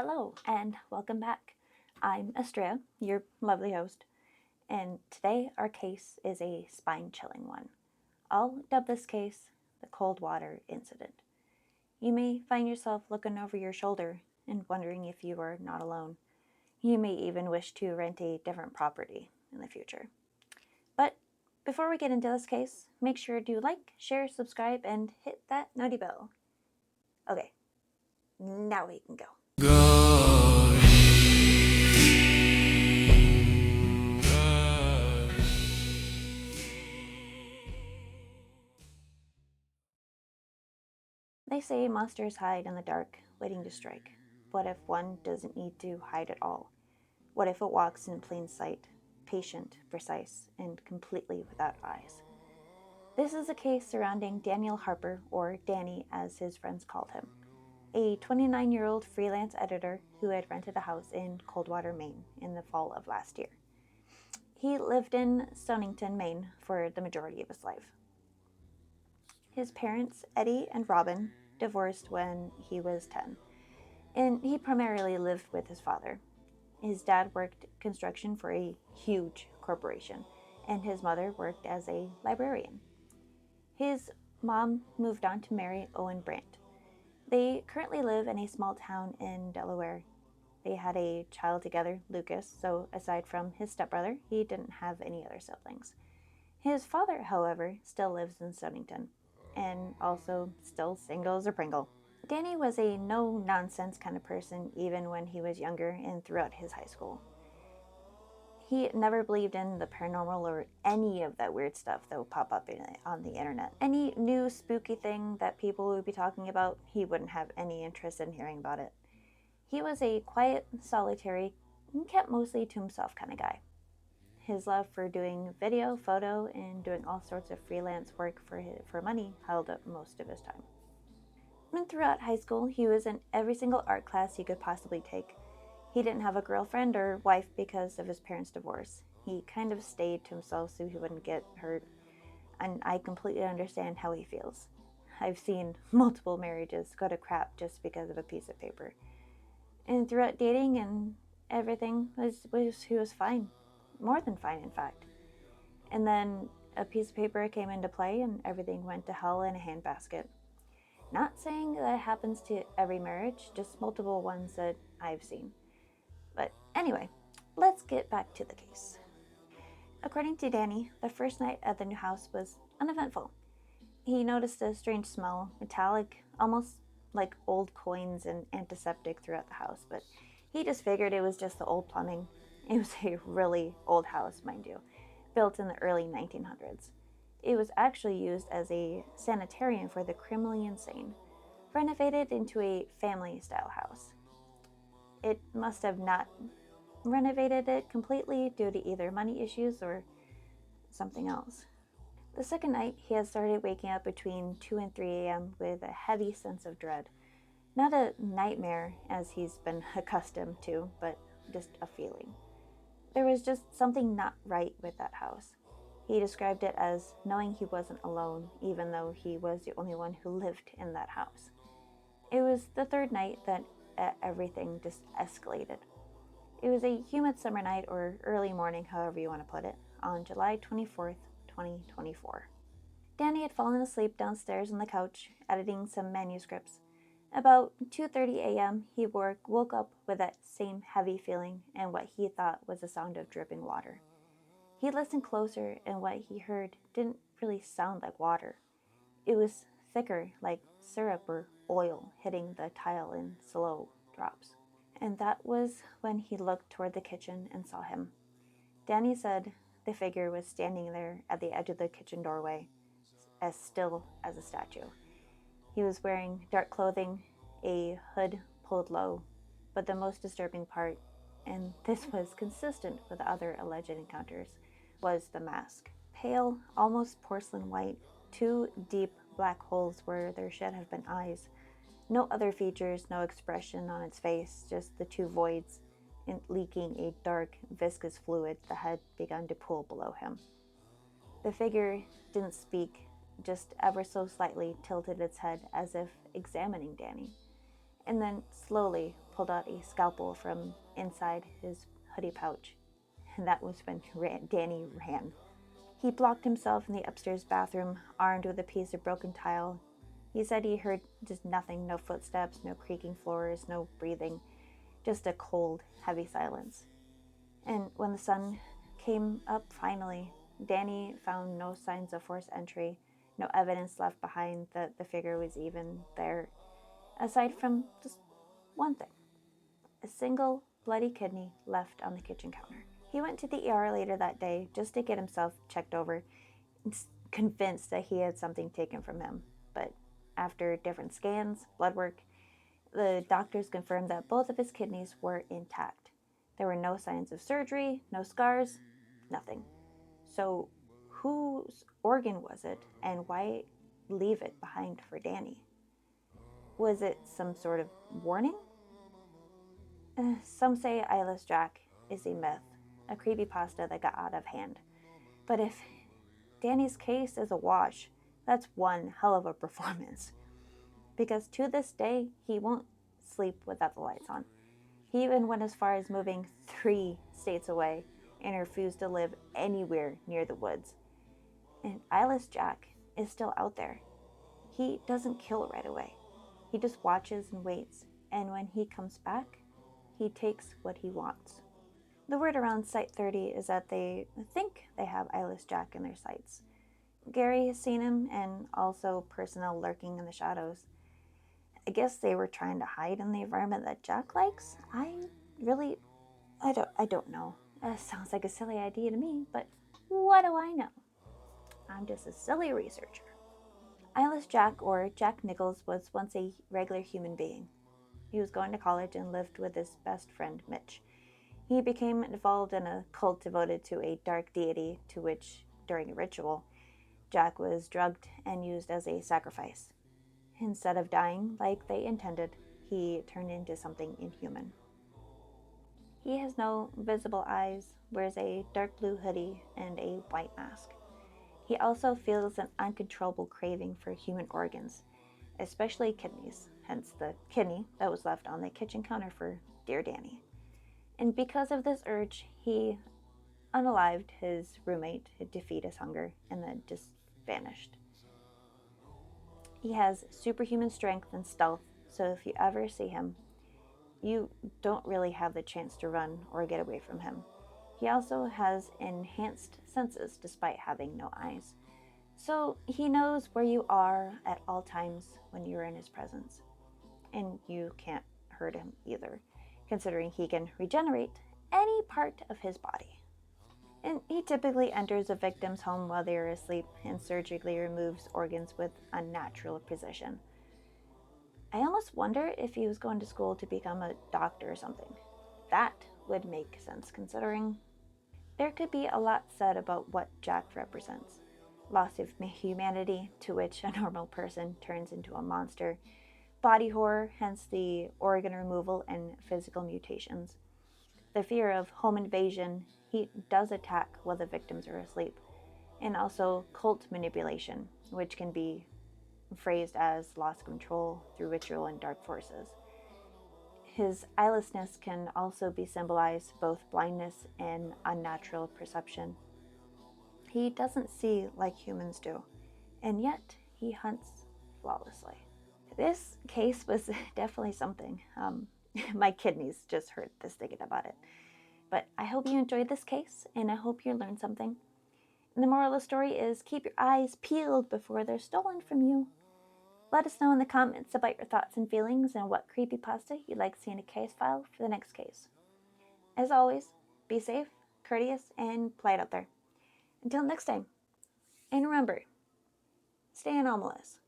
Hello and welcome back. I'm Astrea, your lovely host, and today our case is a spine-chilling one. I'll dub this case the Coldwater incident. You may find yourself looking over your shoulder and wondering if you are not alone. You may even wish to rent a different property in the future. But before we get into this case, make sure to like, share, subscribe, and hit that noti bell. Okay, now we can go. They say monsters hide in the dark, waiting to strike. What if one doesn't need to hide at all? What if it walks in plain sight, patient, precise, and completely without eyes? This is a case surrounding Daniel Harper, or Danny as his friends called him, a 29-year-old freelance editor who had rented a house in Coldwater, Maine in the fall of last year. He lived in Stonington, Maine for the majority of his life. His parents, Eddie and Robin, divorced when he was 10, and he primarily lived with his father. His dad worked construction for a huge corporation, and his mother worked as a librarian. His mom moved on to marry Owen Brandt. They currently live in a small town in Delaware. They had a child together, Lucas, so aside from his stepbrother, he didn't have any other siblings. His father, however, still lives in Stonington, and also still single as a Pringle. Danny was a no-nonsense kind of person even when he was younger and throughout his high school. He never believed in the paranormal or any of that weird stuff that would pop up on the internet. Any new spooky thing that people would be talking about, he wouldn't have any interest in hearing about it. He was a quiet, solitary, and kept mostly to himself kind of guy. His love for doing video, photo, and doing all sorts of freelance work for money held up most of his time. And throughout high school, he was in every single art class he could possibly take. He didn't have a girlfriend or wife because of his parents' divorce. He kind of stayed to himself so he wouldn't get hurt, and I completely understand how he feels. I've seen multiple marriages go to crap just because of a piece of paper. And throughout dating and everything, he was fine. More than fine, in fact. And then a piece of paper came into play and everything went to hell in a handbasket. Not saying that it happens to every marriage, just multiple ones that I've seen. But anyway, let's get back to the case. According to Danny, the first night at the new house was uneventful. He noticed a strange smell, metallic, almost like old coins and antiseptic throughout the house, but he just figured it was just the old plumbing. It was a really old house, mind you, built in the early 1900s. It was actually used as a sanitarium for the criminally insane, renovated into a family-style house. It must have not renovated it completely due to either money issues or something else. The second night, he had started waking up between 2 and 3 a.m. with a heavy sense of dread. Not a nightmare, as he's been accustomed to, but just a feeling. There was just something not right with that house. He described it as knowing he wasn't alone, even though he was the only one who lived in that house. It was the third night that everything just escalated. It was a humid summer night, or early morning, however you want to put it, on July 24th, 2024. Danny had fallen asleep downstairs on the couch, editing some manuscripts. About 2:30 a.m., he woke up with that same heavy feeling and what he thought was the sound of dripping water. He listened closer, and what he heard didn't really sound like water. It was thicker, like syrup or oil hitting the tile in slow drops. And that was when he looked toward the kitchen and saw him. Danny said the figure was standing there at the edge of the kitchen doorway, as still as a statue. He was wearing dark clothing, a hood pulled low, but the most disturbing part, and this was consistent with other alleged encounters, was the mask. Pale, almost porcelain white, two deep black holes where there should have been eyes. No other features, no expression on its face, just the two voids, and leaking a dark, viscous fluid that had begun to pool below him. The figure didn't speak, just ever so slightly tilted its head as if examining Danny, and then slowly pulled out a scalpel from inside his hoodie pouch, and that was when Danny ran. He blocked himself in the upstairs bathroom, armed with a piece of broken tile. He said he heard just nothing, no footsteps, no creaking floors, no breathing, just a cold, heavy silence. And when the sun came up finally, Danny found no signs of forced entry, no evidence left behind that the figure was even there, aside from just one thing: a single bloody kidney left on the kitchen counter. He went to the ER later that day just to get himself checked over, convinced that he had something taken from him. But after different scans, blood work, the doctors confirmed that both of his kidneys were intact. There were no signs of surgery, no scars, nothing. So, whose organ was it, and why leave it behind for Danny? Was it some sort of warning? Some say Eyeless Jack is a myth, a creepypasta that got out of hand. But if Danny's case is a wash, that's one hell of a performance. Because to this day, he won't sleep without the lights on. He even went as far as moving 3 states away and refused to live anywhere near the woods. And Eyeless Jack is still out there. He doesn't kill right away. He just watches and waits, and when he comes back, he takes what he wants. The word around Site 30 is that they think they have Eyeless Jack in their sights. Gary has seen him, and also personnel lurking in the shadows. I guess they were trying to hide in the environment that Jack likes. I don't know. Sounds like a silly idea to me, but what do I know? I'm just a silly researcher. Eyeless Jack, or Jack Nichols, was once a regular human being. He was going to college and lived with his best friend, Mitch. He became involved in a cult devoted to a dark deity to which, during a ritual, Jack was drugged and used as a sacrifice. Instead of dying like they intended, he turned into something inhuman. He has no visible eyes, wears a dark blue hoodie and a white mask. He also feels an uncontrollable craving for human organs, especially kidneys, hence the kidney that was left on the kitchen counter for dear Danny. And because of this urge, he unalived his roommate to feed his hunger and then just vanished. He has superhuman strength and stealth, so if you ever see him, you don't really have the chance to run or get away from him. He also has enhanced senses despite having no eyes, so he knows where you are at all times when you're in his presence. And you can't hurt him either, considering he can regenerate any part of his body. And he typically enters a victim's home while they are asleep and surgically removes organs with unnatural precision. I almost wonder if he was going to school to become a doctor or something. That would make sense, considering there could be a lot said about what Jack represents. Loss of humanity, to which a normal person turns into a monster. Body horror, hence the organ removal and physical mutations. The fear of home invasion, he does attack while the victims are asleep. And also cult manipulation, which can be phrased as loss of control through ritual and dark forces. His eyelessness can also be symbolized both blindness and unnatural perception. He doesn't see like humans do, and yet he hunts flawlessly. This case was definitely something. My kidneys just hurt just thinking about it. But I hope you enjoyed this case, and I hope you learned something. And the moral of the story is keep your eyes peeled before they're stolen from you. Let us know in the comments about your thoughts and feelings and what creepypasta you'd like to see in a case file for the next case. As always, be safe, courteous, and polite out there. Until next time. And remember, stay anomalous.